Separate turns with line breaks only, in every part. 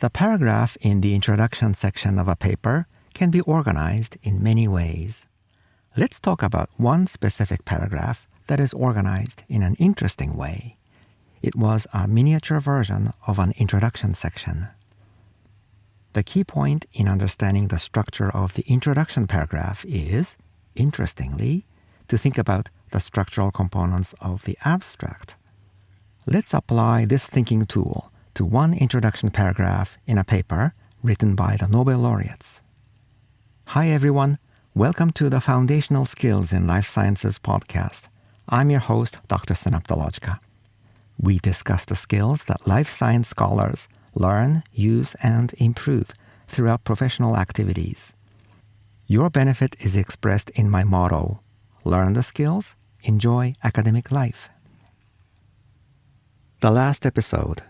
The paragraph in the introduction section of a paper can be organized in many ways. Let's talk about one specific paragraph that is organized in an interesting way. It was a miniature version of an introduction section. The key point in understanding the structure of the introduction paragraph is, interestingly, to think about the structural components of the abstract. Let's apply this thinking tool to one introduction paragraph in a paper written by the Nobel Laureates. Hi everyone, welcome to the Foundational Skills in Life Sciences podcast. I'm your host, Dr. Synaptologica. We discuss the skills that life science scholars learn, use, and improve throughout professional activities. Your benefit is expressed in my motto, learn the skills, enjoy academic life. The last episode.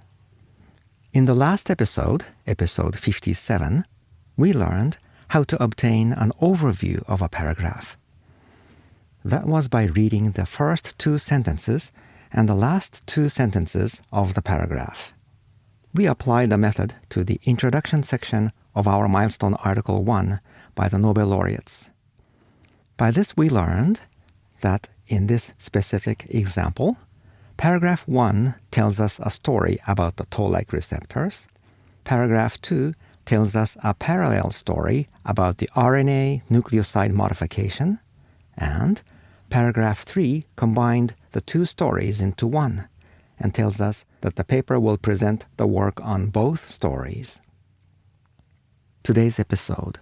In the last episode, episode 57, we learned how to obtain an overview of a paragraph. That was by reading the first two sentences and the last two sentences of the paragraph. We applied the method to the introduction section of our Milestone Article 1 by the Nobel Laureates. By this we learned that in this specific example, paragraph 1 tells us a story about the toll-like receptors. Paragraph 2 tells us a parallel story about the RNA nucleoside modification. And paragraph 3 combined the two stories into one and tells us that the paper will present the work on both stories. Today's episode,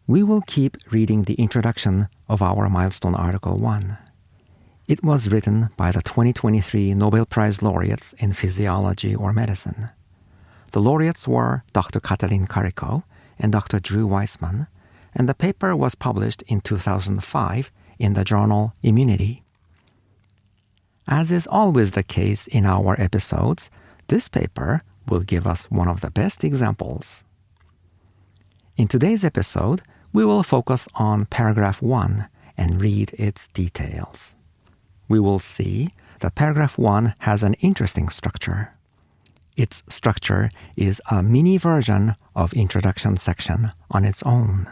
we will keep reading the introduction of our Milestone Article 1. It was written by the 2023 Nobel Prize laureates in Physiology or Medicine. The laureates were Dr. Katalin Karikó and Dr. Drew Weissman, and the paper was published in 2005 in the journal Immunity. As is always the case in our episodes, this paper will give us one of the best examples. In today's episode, we will focus on paragraph 1 and read its details. We will see that paragraph 1 has an interesting structure. Its structure is a mini version of introduction section on its own.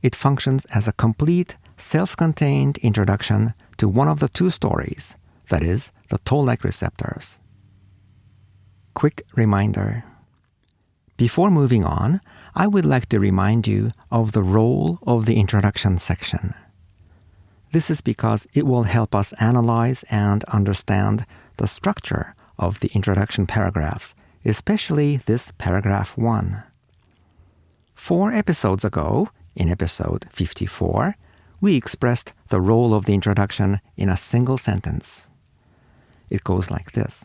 It functions as a complete, self-contained introduction to one of the two stories, that is, the toll-like receptors. Quick reminder. Before moving on, I would like to remind you of the role of the introduction section. This is because it will help us analyze and understand the structure of the introduction paragraphs, especially this paragraph 1. 4 episodes ago, in episode 54, we expressed the role of the introduction in a single sentence. It goes like this.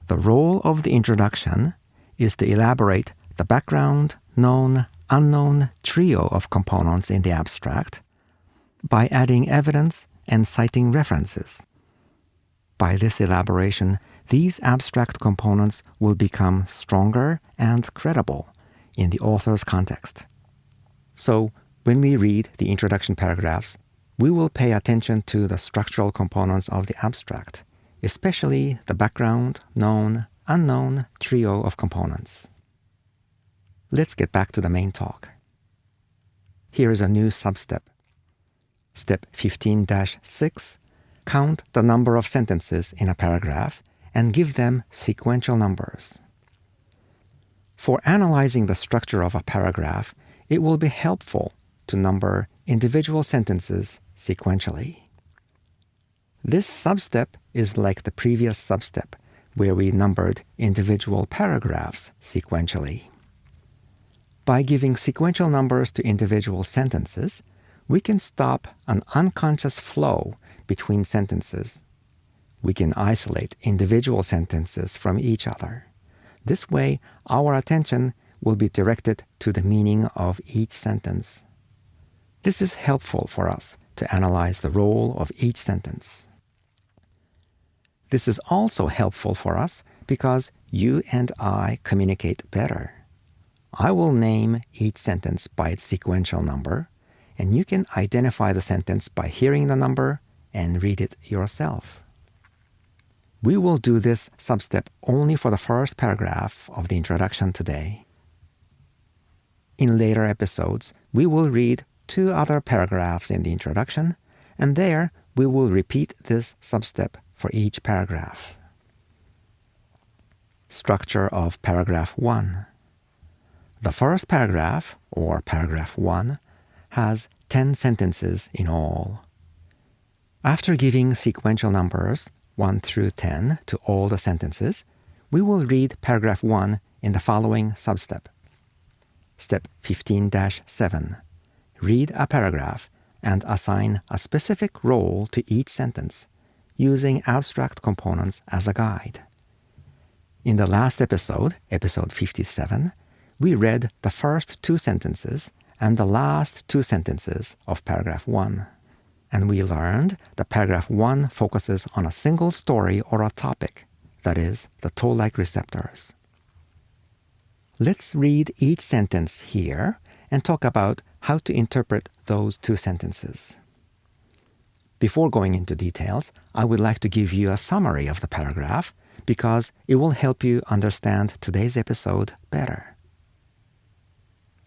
The role of the introduction is to elaborate the background, known, unknown trio of components in the abstract by adding evidence and citing references. By this elaboration, these abstract components will become stronger and credible in the author's context. So, when we read the introduction paragraphs, we will pay attention to the structural components of the abstract, especially the background, known, unknown trio of components. Let's get back to the main talk. Here is a new sub-step. Step 15-6, count the number of sentences in a paragraph and give them sequential numbers. For analyzing the structure of a paragraph, it will be helpful to number individual sentences sequentially. This sub-step is like the previous sub-step, where we numbered individual paragraphs sequentially. By giving sequential numbers to individual sentences, we can stop an unconscious flow between sentences. We can isolate individual sentences from each other. This way, our attention will be directed to the meaning of each sentence. This is helpful for us to analyze the role of each sentence. This is also helpful for us because you and I communicate better. I will name each sentence by its sequential number, and you can identify the sentence by hearing the number and read it yourself. We will do this substep only for the first paragraph of the introduction today. In later episodes, we will read 2 other paragraphs in the introduction, and there we will repeat this substep for each paragraph. Structure of paragraph 1. The first paragraph, or paragraph 1, has 10 sentences in all. After giving sequential numbers 1 through 10 to all the sentences, we will read paragraph 1 in the following substep. Step 15-7. Read a paragraph and assign a specific role to each sentence, using abstract components as a guide. In the last episode, episode 57, we read the first 2 sentences and the last 2 sentences of paragraph 1. And we learned that paragraph 1 focuses on a single story or a topic, that is, the toll-like receptors. Let's read each sentence here and talk about how to interpret those 2 sentences. Before going into details, I would like to give you a summary of the paragraph because it will help you understand today's episode better.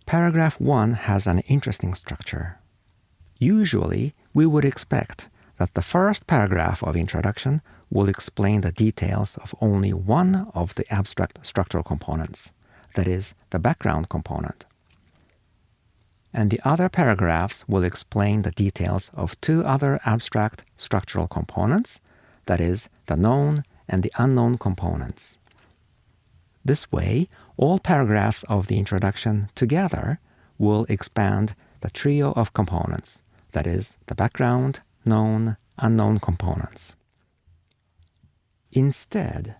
Paragraph 1 has an interesting structure. Usually, we would expect that the first paragraph of introduction will explain the details of only one of the abstract structural components, that is, the background component. And the other paragraphs will explain the details of 2 other abstract structural components, that is, the known and the unknown components. This way, all paragraphs of the introduction together will expand the trio of components, that is, the background, known, unknown components. Instead,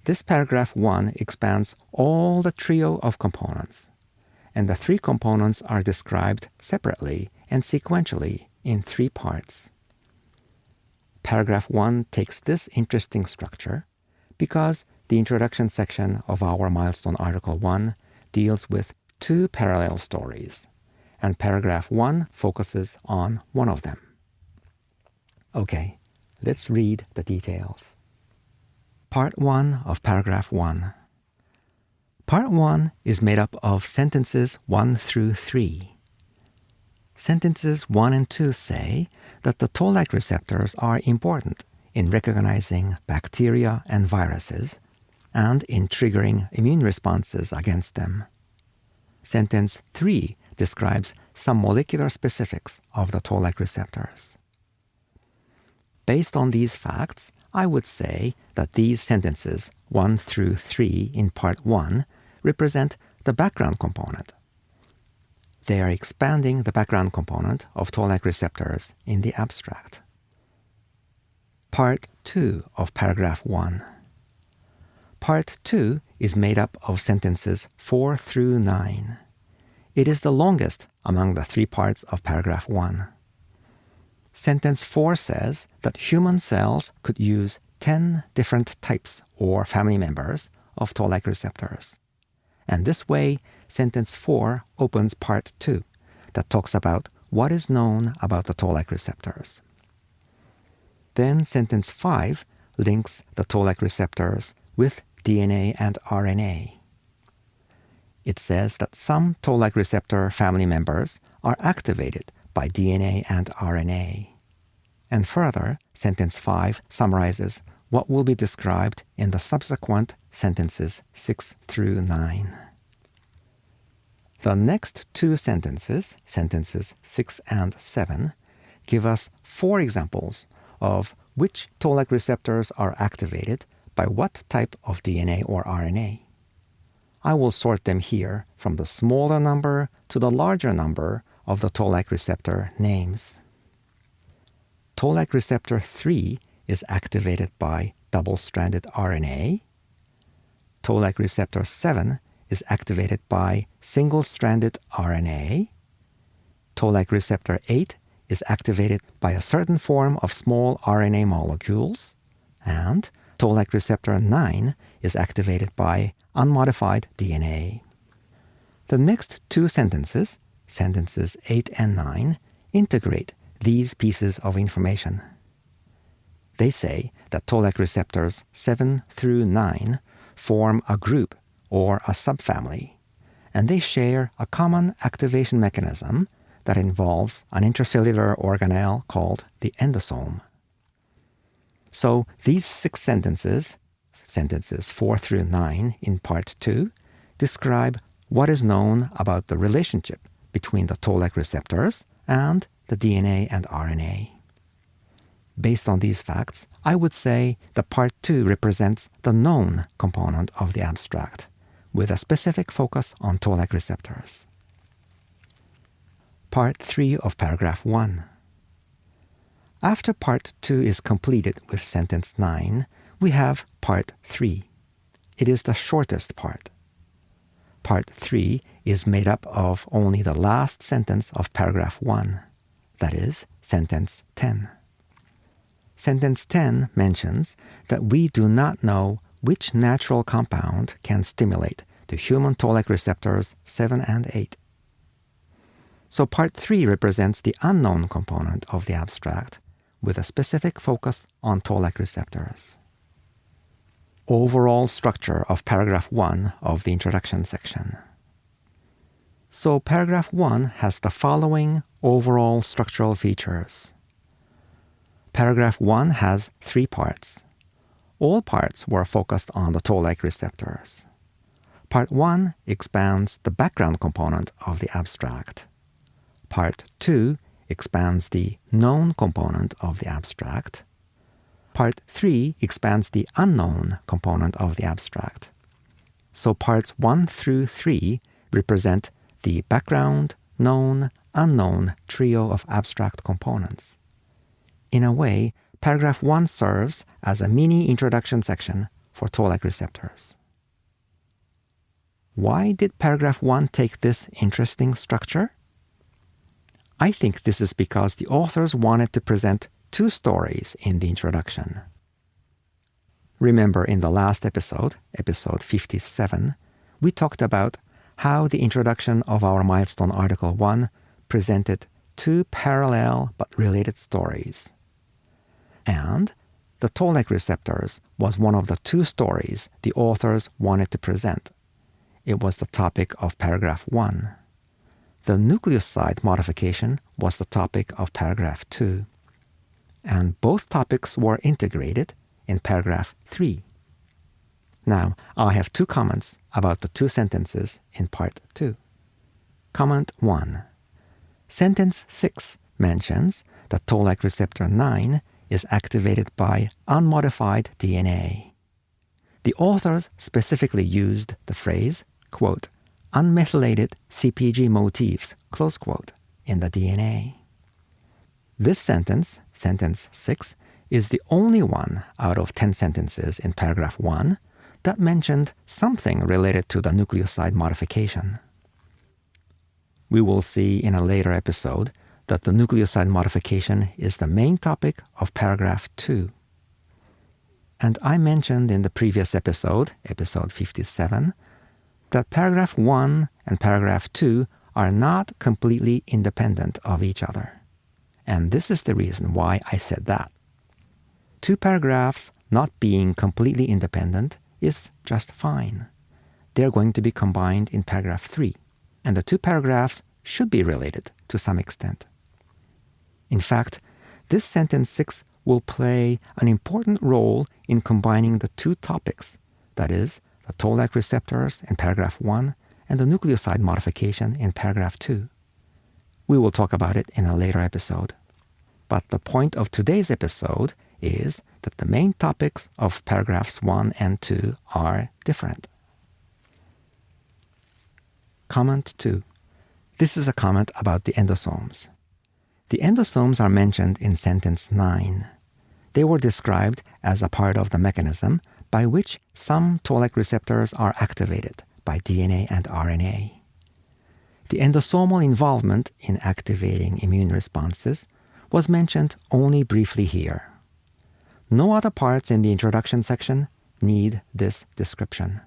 this paragraph 1 expands all the trio of components, and the 3 components are described separately and sequentially in 3 parts. Paragraph 1 takes this interesting structure because the introduction section of our Milestone Article 1 deals with 2 parallel stories, and paragraph 1 focuses on one of them. Okay, let's read the details. Part 1 of paragraph 1. Part 1 is made up of sentences 1 through 3. Sentences 1 and 2 say that the toll-like receptors are important in recognizing bacteria and viruses and in triggering immune responses against them. Sentence 3 describes some molecular specifics of the toll-like receptors. Based on these facts, I would say that these sentences 1 through 3 in part 1 represent the background component. They are expanding the background component of toll-like receptors in the abstract. Part 2 of paragraph 1. Part 2 is made up of sentences 4 through 9. It is the longest among the 3 parts of paragraph 1. Sentence 4 says that human cells could use 10 different types or family members of toll-like receptors. And this way, sentence 4 opens part 2 that talks about what is known about the toll-like receptors. Then sentence 5 links the toll-like receptors with DNA and RNA. It says that some toll-like receptor family members are activated by DNA and RNA. And further, sentence 5 summarizes what will be described in the subsequent sentences 6 through 9. The next 2 sentences, sentences 6 and 7, give us 4 examples of which toll-like receptors are activated by what type of DNA or RNA. I will sort them here from the smaller number to the larger number of the toll-like receptor names. Toll-like receptor 3 is activated by double-stranded RNA. Toll-like receptor 7 is activated by single-stranded RNA. Toll-like receptor 8 is activated by a certain form of small RNA molecules. And toll-like receptor 9 is activated by unmodified DNA. The next 2 sentences, sentences 8 and 9, integrate these pieces of information. They say that Toll-like receptors 7 through 9 form a group or a subfamily, and they share a common activation mechanism that involves an intercellular organelle called the endosome. So these 6 sentences, sentences 4 through 9 in Part 2, describe what is known about the relationship between the Toll-like receptors and the DNA and RNA. Based on these facts, I would say that Part 2 represents the known component of the abstract, with a specific focus on Toll-like receptors. Part 3 of Paragraph 1. After Part 2 is completed with Sentence 9, we have Part 3. It is the shortest part. Part 3 is made up of only the last sentence of Paragraph 1, that is, Sentence 10. Sentence 10 mentions that we do not know which natural compound can stimulate the human Toll-like receptors 7 and 8. So Part 3 represents the unknown component of the abstract, with a specific focus on Toll-like receptors. Overall structure of Paragraph 1 of the introduction section. So Paragraph 1 has the following overall structural features. Paragraph 1 has 3 parts. All parts were focused on the Toll-like receptors. Part 1 expands the background component of the abstract. Part 2 expands the known component of the abstract. Part 3 expands the unknown component of the abstract. So parts 1 through 3 represent the background, known, unknown trio of abstract components. In a way, Paragraph 1 serves as a mini introduction section for Toll-like receptors. Why did Paragraph 1 take this interesting structure? I think this is because the authors wanted to present 2 stories in the introduction. Remember in the last episode, episode 57, we talked about how the introduction of our Milestone Article 1 presented 2 parallel but related stories. And the Toll-like receptors was one of the 2 stories the authors wanted to present. It was the topic of Paragraph 1. The nucleoside modification was the topic of Paragraph 2. And both topics were integrated in Paragraph 3. Now, I have 2 comments about the 2 sentences in Part 2. Comment 1. Sentence 6 mentions that Toll-like receptor 9 is activated by unmodified DNA. The authors specifically used the phrase, quote, unmethylated CpG motifs, close quote, in the DNA. This sentence, sentence 6, is the only one out of 10 sentences in Paragraph 1 that mentioned something related to the nucleoside modification. We will see in a later episode that the nucleoside modification is the main topic of Paragraph 2. And I mentioned in the previous episode, episode 57, that Paragraph 1 and Paragraph 2 are not completely independent of each other. And this is the reason why I said that. 2 paragraphs not being completely independent is just fine. They're going to be combined in Paragraph 3, and the 2 paragraphs should be related to some extent. In fact, this sentence 6 will play an important role in combining the 2 topics, that is, the Toll-like receptors in Paragraph 1 and the nucleoside modification in Paragraph 2. We will talk about it in a later episode. But the point of today's episode is that the main topics of Paragraphs 1 and 2 are different. Comment 2. This is a comment about the endosomes. The endosomes are mentioned in Sentence 9. They were described as a part of the mechanism by which some Toll-like receptors are activated by DNA and RNA. The endosomal involvement in activating immune responses was mentioned only briefly here. No other parts in the introduction section need this description.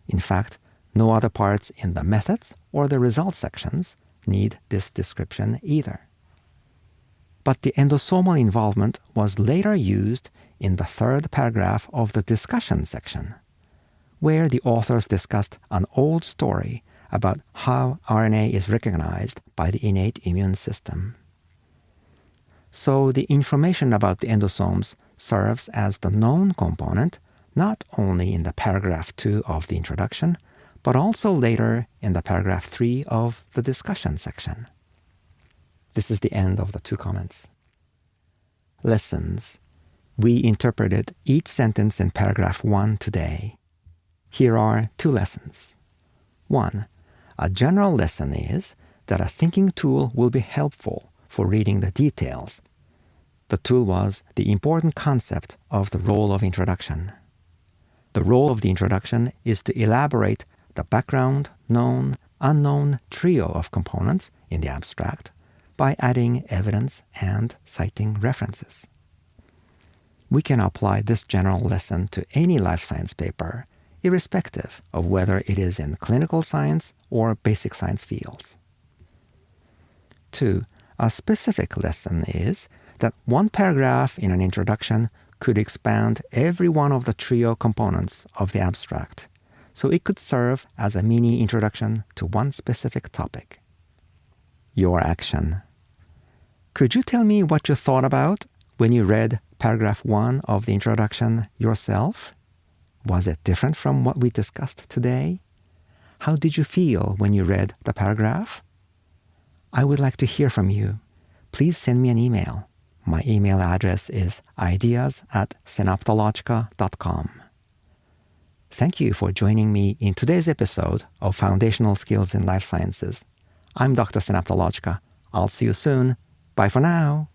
In fact, no other parts in the methods or the results sections need this description either. but the endosomal involvement was later used in the third paragraph of the discussion section, where the authors discussed an old story about how RNA is recognized by the innate immune system. So the information about the endosomes serves as the known component not only in the paragraph 2 of the introduction, but also later in the paragraph 3 of the discussion section. This is the end of the 2 comments. Lessons. We interpreted each sentence in paragraph 1 today. Here are 2 lessons. 1. A general lesson is that a thinking tool will be helpful for reading the details. The tool was the important concept of the role of introduction. The role of the introduction is to elaborate the background, known, unknown trio of components in the abstract by adding evidence and citing references. We can apply this general lesson to any life science paper, irrespective of whether it is in clinical science or basic science fields. 2. A specific lesson is that one paragraph in an introduction could expand every one of the trio components of the abstract, so it could serve as a mini introduction to one specific topic. Your action. Could you tell me what you thought about when you read paragraph 1 of the introduction yourself? Was it different from what we discussed today? How did you feel when you read the paragraph? I would like to hear from you. Please send me an email. My email address is ideas@synaptologica.com. Thank you for joining me in today's episode of Foundational Skills in Life Sciences. I'm Dr. Synaptologica. I'll see you soon. Bye for now.